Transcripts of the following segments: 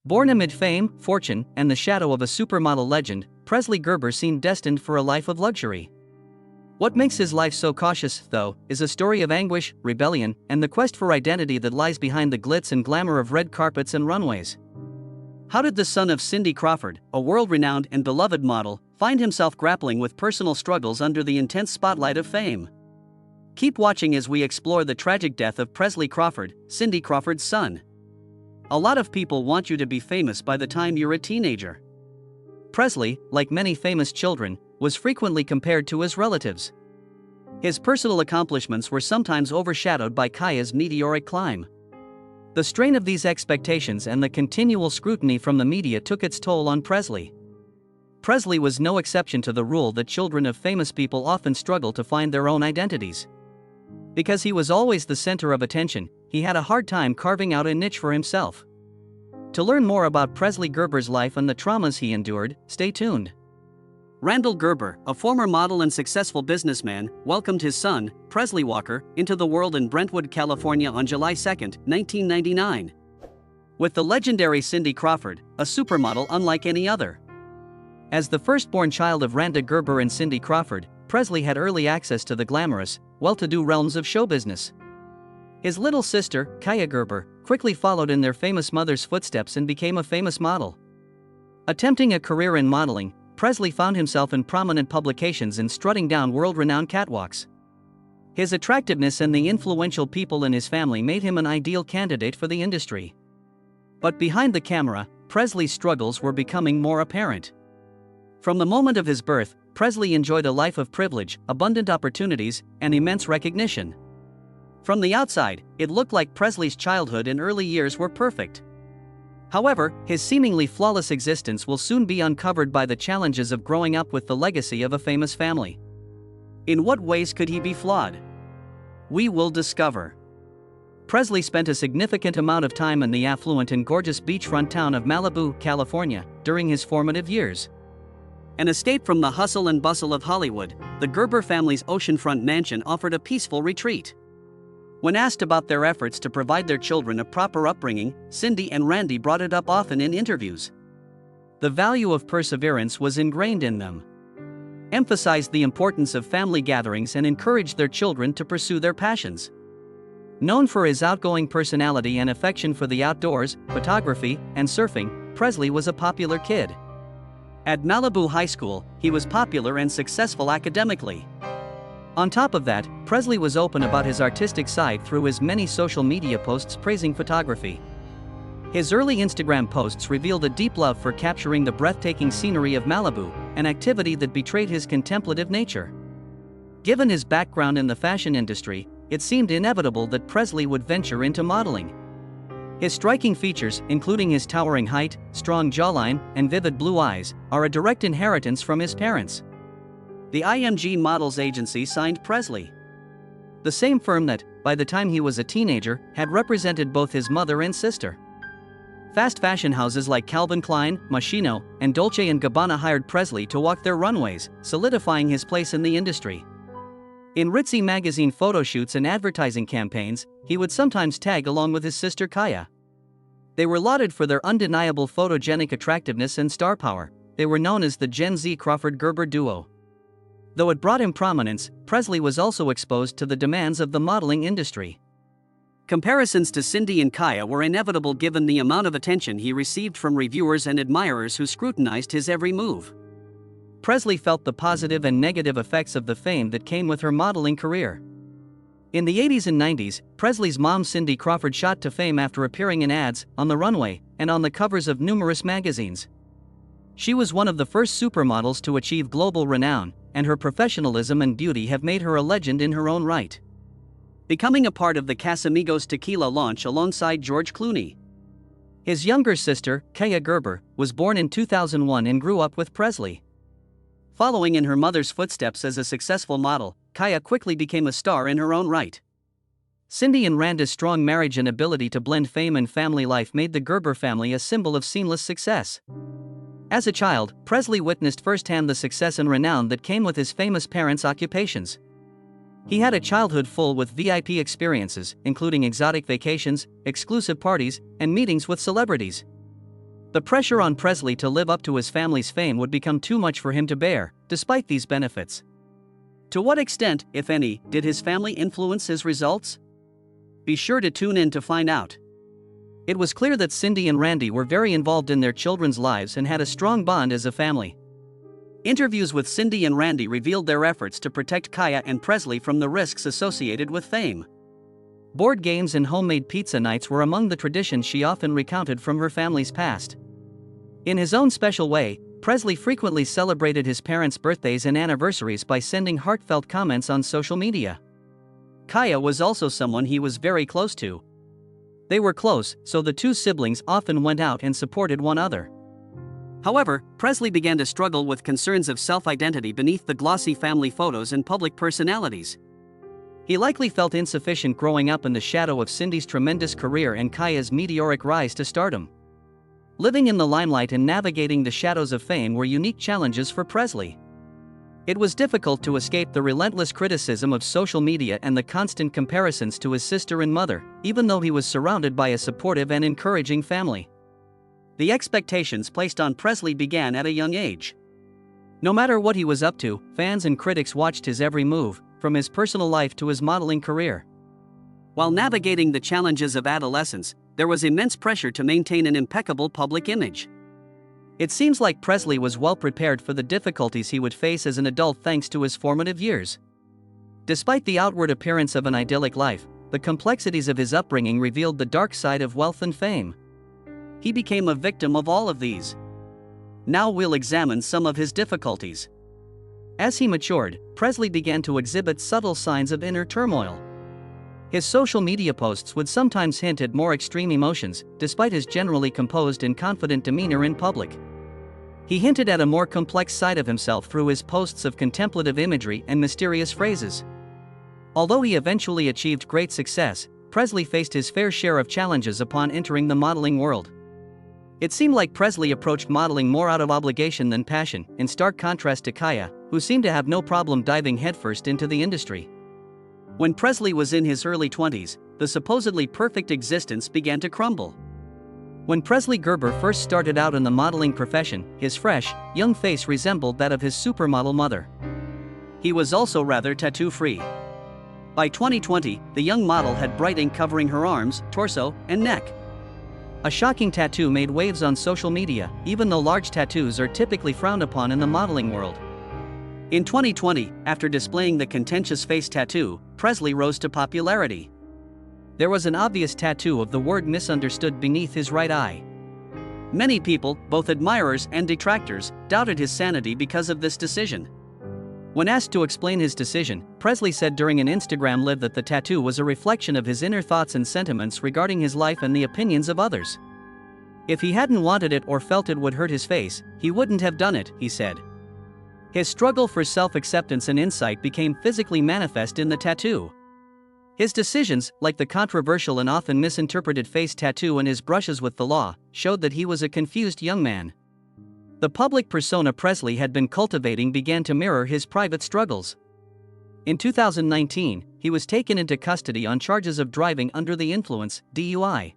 Born amid fame, fortune, and the shadow of a supermodel legend, Presley Gerber seemed destined for a life of luxury. What makes his life so cautious, though, is a story of anguish, rebellion, and the quest for identity that lies behind the glitz and glamour of red carpets and runways. How did the son of Cindy Crawford, a world-renowned and beloved model, find himself grappling with personal struggles under the intense spotlight of fame? Keep watching as we explore the tragic death of Presley Crawford, Cindy Crawford's son. A lot of people want you to be famous by the time you're a teenager. Presley, like many famous children, was frequently compared to his relatives. His personal accomplishments were sometimes overshadowed by Kaya's meteoric climb. The strain of these expectations and the continual scrutiny from the media took its toll on Presley. Presley was no exception to the rule that children of famous people often struggle to find their own identities. Because he was always the center of attention, he had a hard time carving out a niche for himself. To learn more about Presley Gerber's life and the traumas he endured, stay tuned. Randall Gerber, a former model and successful businessman, welcomed his son, Presley Walker, into the world in Brentwood, California on July 2, 1999. With the legendary Cindy Crawford, a supermodel unlike any other. As the firstborn child of Randa Gerber and Cindy Crawford, Presley had early access to the glamorous, well-to-do realms of show business. His little sister, Kaya Gerber, quickly followed in their famous mother's footsteps and became a famous model. Attempting a career in modeling, Presley found himself in prominent publications and strutting down world-renowned catwalks. His attractiveness and the influential people in his family made him an ideal candidate for the industry. But behind the camera, Presley's struggles were becoming more apparent. From the moment of his birth, Presley enjoyed a life of privilege, abundant opportunities, and immense recognition. From the outside, it looked like Presley's childhood and early years were perfect. However, his seemingly flawless existence will soon be uncovered by the challenges of growing up with the legacy of a famous family. In what ways could he be flawed? We will discover. Presley spent a significant amount of time in the affluent and gorgeous beachfront town of Malibu, California, during his formative years. An escape from the hustle and bustle of Hollywood, the Gerber family's oceanfront mansion offered a peaceful retreat. When asked about their efforts to provide their children a proper upbringing, Cindy and Randy brought it up often in interviews. The value of perseverance was ingrained in them. Emphasized the importance of family gatherings and encouraged their children to pursue their passions. Known for his outgoing personality and affection for the outdoors, photography, and surfing, Presley was a popular kid. At Malibu High School, he was popular and successful academically. On top of that, Presley was open about his artistic side through his many social media posts praising photography. His early Instagram posts revealed a deep love for capturing the breathtaking scenery of Malibu, an activity that betrayed his contemplative nature. Given his background in the fashion industry, it seemed inevitable that Presley would venture into modeling. His striking features, including his towering height, strong jawline, and vivid blue eyes, are a direct inheritance from his parents. The IMG Models Agency signed Presley. The same firm that, by the time he was a teenager, had represented both his mother and sister. Fast fashion houses like Calvin Klein, Moschino, and Dolce & Gabbana hired Presley to walk their runways, solidifying his place in the industry. In ritzy magazine photo shoots and advertising campaigns, he would sometimes tag along with his sister Kaya. They were lauded for their undeniable photogenic attractiveness and star power. They were known as the Gen Z Crawford-Gerber duo. Though it brought him prominence, Presley was also exposed to the demands of the modeling industry. Comparisons to Cindy and Kaya were inevitable given the amount of attention he received from reviewers and admirers who scrutinized his every move. Presley felt the positive and negative effects of the fame that came with her modeling career. In the 80s and 90s, Presley's mom Cindy Crawford shot to fame after appearing in ads, on the runway, and on the covers of numerous magazines. She was one of the first supermodels to achieve global renown, and her professionalism and beauty have made her a legend in her own right. Becoming a part of the Casamigos tequila launch alongside George Clooney. His younger sister, Kaya Gerber, was born in 2001 and grew up with Presley. Following in her mother's footsteps as a successful model, Kaya quickly became a star in her own right. Cindy and Randa's strong marriage and ability to blend fame and family life made the Gerber family a symbol of seamless success. As a child, Presley witnessed firsthand the success and renown that came with his famous parents' occupations. He had a childhood full with VIP experiences, including exotic vacations, exclusive parties, and meetings with celebrities. The pressure on Presley to live up to his family's fame would become too much for him to bear, despite these benefits. To what extent, if any, did his family influence his results? Be sure to tune in to find out. It was clear that Cindy and Randy were very involved in their children's lives and had a strong bond as a family. Interviews with Cindy and Randy revealed their efforts to protect Kaya and Presley from the risks associated with fame. Board games and homemade pizza nights were among the traditions she often recounted from her family's past. In his own special way, Presley frequently celebrated his parents' birthdays and anniversaries by sending heartfelt comments on social media. Kaya was also someone he was very close to. They were close, so the two siblings often went out and supported one another. However, Presley began to struggle with concerns of self-identity beneath the glossy family photos and public personalities. He likely felt insufficient growing up in the shadow of Cindy's tremendous career and Kaya's meteoric rise to stardom. Living in the limelight and navigating the shadows of fame were unique challenges for Presley. It was difficult to escape the relentless criticism of social media and the constant comparisons to his sister and mother, even though he was surrounded by a supportive and encouraging family. The expectations placed on Presley began at a young age. No matter what he was up to, fans and critics watched his every move, from his personal life to his modeling career. While navigating the challenges of adolescence, there was immense pressure to maintain an impeccable public image. It seems like Presley was well prepared for the difficulties he would face as an adult thanks to his formative years. Despite the outward appearance of an idyllic life, the complexities of his upbringing revealed the dark side of wealth and fame. He became a victim of all of these. Now we'll examine some of his difficulties. As he matured, Presley began to exhibit subtle signs of inner turmoil. His social media posts would sometimes hint at more extreme emotions, despite his generally composed and confident demeanor in public. He hinted at a more complex side of himself through his posts of contemplative imagery and mysterious phrases. Although he eventually achieved great success, Presley faced his fair share of challenges upon entering the modeling world. It seemed like Presley approached modeling more out of obligation than passion, in stark contrast to Kaya, who seemed to have no problem diving headfirst into the industry. When Presley was in his early 20s, the supposedly perfect existence began to crumble. When Presley Gerber first started out in the modeling profession, his fresh, young face resembled that of his supermodel mother. He was also rather tattoo-free. By 2020, the young model had bright ink covering her arms, torso, and neck. A shocking tattoo made waves on social media, even though large tattoos are typically frowned upon in the modeling world. In 2020, after displaying the contentious face tattoo, Presley rose to popularity. There was an obvious tattoo of the word misunderstood beneath his right eye. Many people, both admirers and detractors, doubted his sanity because of this decision. When asked to explain his decision, Presley said during an Instagram live that the tattoo was a reflection of his inner thoughts and sentiments regarding his life and the opinions of others. If he hadn't wanted it or felt it would hurt his face, he wouldn't have done it, he said. His struggle for self-acceptance and insight became physically manifest in the tattoo. His decisions, like the controversial and often misinterpreted face tattoo and his brushes with the law, showed that he was a confused young man. The public persona Presley had been cultivating began to mirror his private struggles. In 2019, he was taken into custody on charges of driving under the influence, DUI.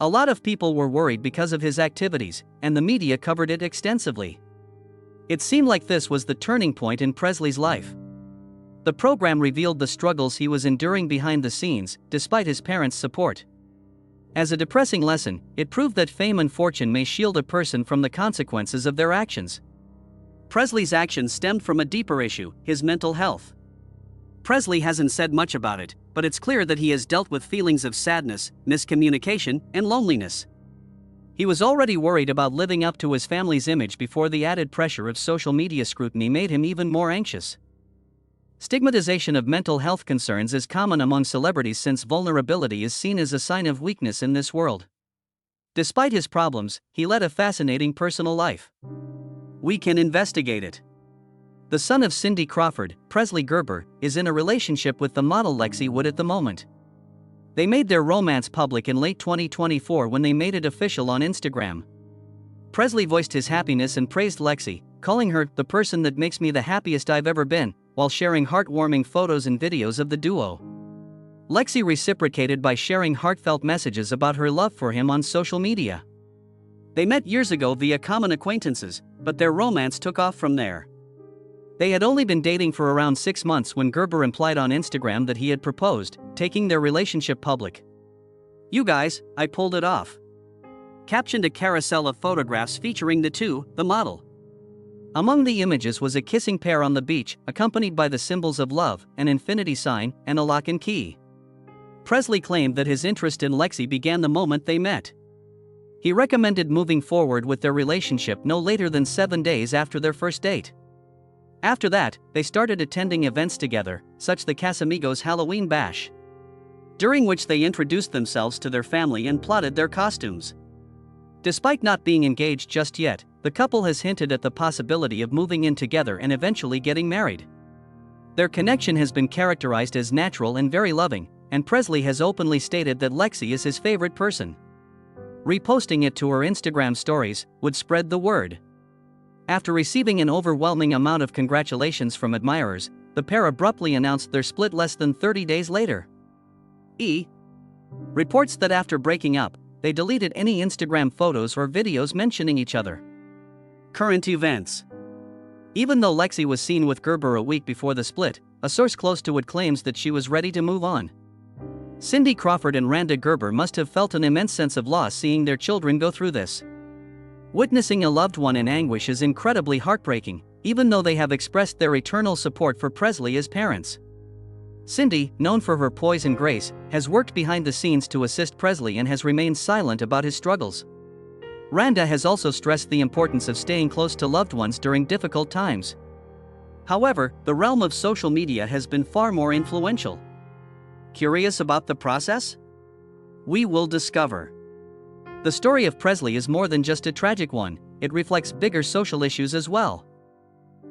A lot of people were worried because of his activities, and the media covered it extensively. It seemed like this was the turning point in Presley's life. The program revealed the struggles he was enduring behind the scenes, despite his parents' support. As a depressing lesson, it proved that fame and fortune may shield a person from the consequences of their actions. Presley's actions stemmed from a deeper issue, his mental health. Presley hasn't said much about it, but it's clear that he has dealt with feelings of sadness, miscommunication, and loneliness. He was already worried about living up to his family's image before the added pressure of social media scrutiny made him even more anxious. Stigmatization of mental health concerns is common among celebrities since vulnerability is seen as a sign of weakness in this world. Despite his problems, he led a fascinating personal life. We can investigate it. The son of Cindy Crawford, Presley Gerber, is in a relationship with the model Lexi Wood at the moment. They made their romance public in late 2024 when they made it official on Instagram. Presley voiced his happiness and praised Lexi, calling her the person that makes me the happiest I've ever been, while sharing heartwarming photos and videos of the duo. Lexi reciprocated by sharing heartfelt messages about her love for him on social media. They met years ago via common acquaintances, but their romance took off from there. They had only been dating for around 6 months when Gerber implied on Instagram that he had proposed, taking their relationship public. "You guys, I pulled it off," captioned a carousel of photographs featuring the two, the model. Among the images was a kissing pair on the beach, accompanied by the symbols of love, an infinity sign, and a lock and key. Presley claimed that his interest in Lexi began the moment they met. He recommended moving forward with their relationship no later than 7 days after their first date. After that, they started attending events together, such as the Casamigos Halloween Bash, during which they introduced themselves to their family and plotted their costumes. Despite not being engaged just yet, the couple has hinted at the possibility of moving in together and eventually getting married. Their connection has been characterized as natural and very loving, and Presley has openly stated that Lexi is his favorite person. Reposting it to her Instagram stories would spread the word. After receiving an overwhelming amount of congratulations from admirers, the pair abruptly announced their split less than 30 days later. Reports that after breaking up, they deleted any Instagram photos or videos mentioning each other. Current events. Even though Lexi was seen with Gerber a week before the split, a source close to it claims that she was ready to move on. Cindy Crawford and Randa Gerber must have felt an immense sense of loss seeing their children go through this. Witnessing a loved one in anguish is incredibly heartbreaking, even though they have expressed their eternal support for Presley as parents. Cindy, known for her poise and grace, has worked behind the scenes to assist Presley and has remained silent about his struggles. Randa has also stressed the importance of staying close to loved ones during difficult times. However, the realm of social media has been far more influential. Curious about the process? We will discover. The story of Presley is more than just a tragic one, it reflects bigger social issues as well.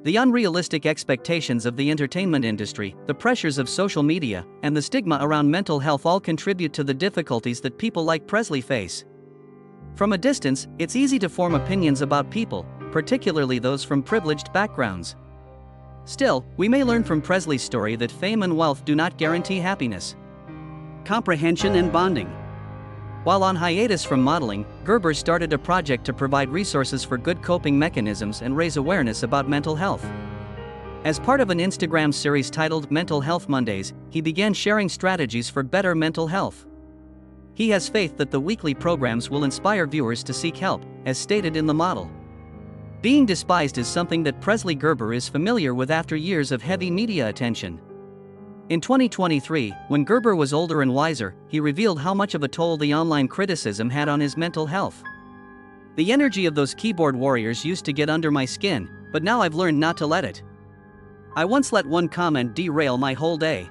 The unrealistic expectations of the entertainment industry, the pressures of social media, and the stigma around mental health all contribute to the difficulties that people like Presley face. From a distance, it's easy to form opinions about people, particularly those from privileged backgrounds. Still, we may learn from Presley's story that fame and wealth do not guarantee happiness, comprehension, and bonding. While on hiatus from modeling, Gerber started a project to provide resources for good coping mechanisms and raise awareness about mental health. As part of an Instagram series titled Mental Health Mondays, he began sharing strategies for better mental health. He has faith that the weekly programs will inspire viewers to seek help, as stated in the model. Being despised is something that Presley Gerber is familiar with after years of heavy media attention. In 2023, when Gerber was older and wiser, he revealed how much of a toll the online criticism had on his mental health. "The energy of those keyboard warriors used to get under my skin, but now I've learned not to let it. I once let one comment derail my whole day."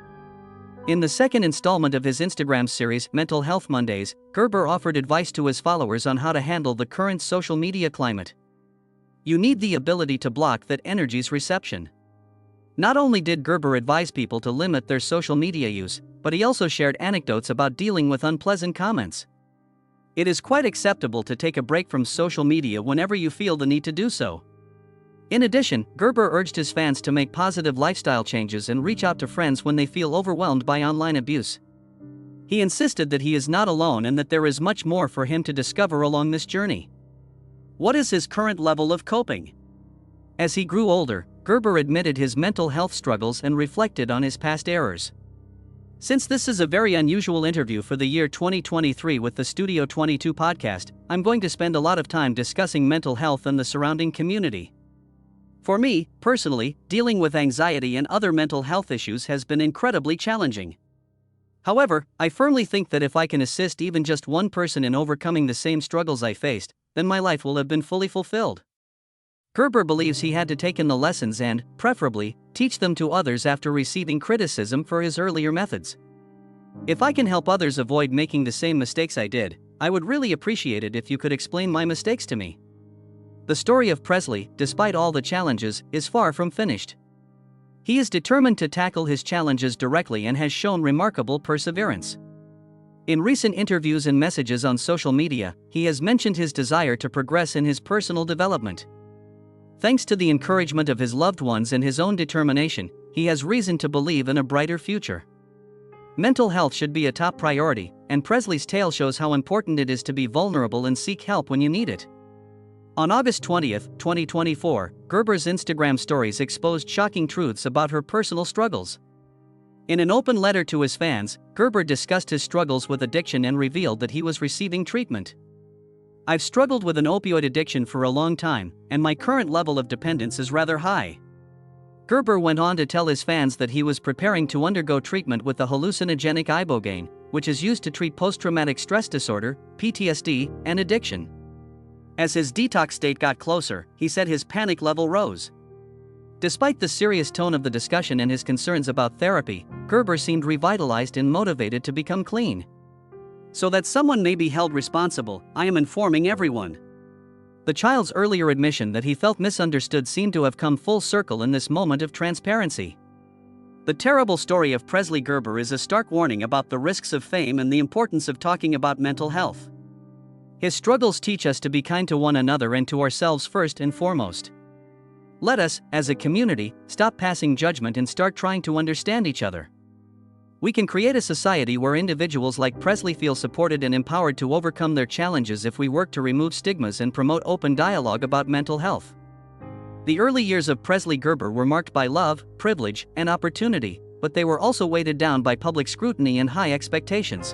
In the second installment of his Instagram series, Mental Health Mondays, Gerber offered advice to his followers on how to handle the current social media climate. You need the ability to block that energy's reception. Not only did Gerber advise people to limit their social media use, but he also shared anecdotes about dealing with unpleasant comments. It is quite acceptable to take a break from social media whenever you feel the need to do so. In addition, Gerber urged his fans to make positive lifestyle changes and reach out to friends when they feel overwhelmed by online abuse. He insisted that he is not alone and that there is much more for him to discover along this journey. What is his current level of coping? As he grew older, Gerber admitted his mental health struggles and reflected on his past errors. Since this is a very unusual interview for the year 2023 with the Studio 22 podcast, I'm going to spend a lot of time discussing mental health and the surrounding community. For me, personally, dealing with anxiety and other mental health issues has been incredibly challenging. However, I firmly think that if I can assist even just one person in overcoming the same struggles I faced, then my life will have been fully fulfilled. Gerber believes he had to take in the lessons and, preferably, teach them to others after receiving criticism for his earlier methods. If I can help others avoid making the same mistakes I did, I would really appreciate it if you could explain my mistakes to me. The story of Presley, despite all the challenges, is far from finished. He is determined to tackle his challenges directly and has shown remarkable perseverance. In recent interviews and messages on social media, he has mentioned his desire to progress in his personal development. Thanks to the encouragement of his loved ones and his own determination, he has reason to believe in a brighter future. Mental health should be a top priority, and Presley's tale shows how important it is to be vulnerable and seek help when you need it. On August 20, 2024, Gerber's Instagram stories exposed shocking truths about her personal struggles. In an open letter to his fans, Gerber discussed his struggles with addiction and revealed that he was receiving treatment. "I've struggled with an opioid addiction for a long time, and my current level of dependence is rather high." Gerber went on to tell his fans that he was preparing to undergo treatment with the hallucinogenic ibogaine, which is used to treat post-traumatic stress disorder, PTSD, and addiction. As his detox date got closer, he said his panic level rose. Despite the serious tone of the discussion and his concerns about therapy, Gerber seemed revitalized and motivated to become clean. "So that someone may be held responsible, I am informing everyone." The child's earlier admission that he felt misunderstood seemed to have come full circle in this moment of transparency. The terrible story of Presley Gerber is a stark warning about the risks of fame and the importance of talking about mental health. His struggles teach us to be kind to one another and to ourselves first and foremost. Let us, as a community, stop passing judgment and start trying to understand each other. We can create a society where individuals like Presley feel supported and empowered to overcome their challenges if we work to remove stigmas and promote open dialogue about mental health. The early years of Presley Gerber were marked by love, privilege, and opportunity, but they were also weighted down by public scrutiny and high expectations.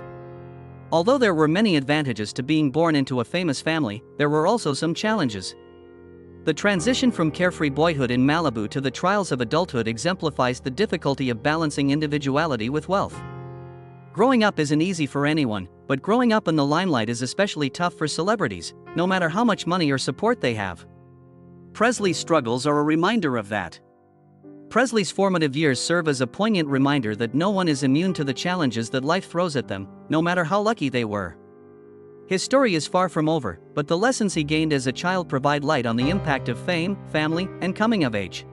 Although there were many advantages to being born into a famous family, there were also some challenges. The transition from carefree boyhood in Malibu to the trials of adulthood exemplifies the difficulty of balancing individuality with wealth. Growing up isn't easy for anyone, but growing up in the limelight is especially tough for celebrities, no matter how much money or support they have. Presley's struggles are a reminder of that. Presley's formative years serve as a poignant reminder that no one is immune to the challenges that life throws at them, no matter how lucky they were. His story is far from over, but the lessons he gained as a child provide light on the impact of fame, family, and coming of age.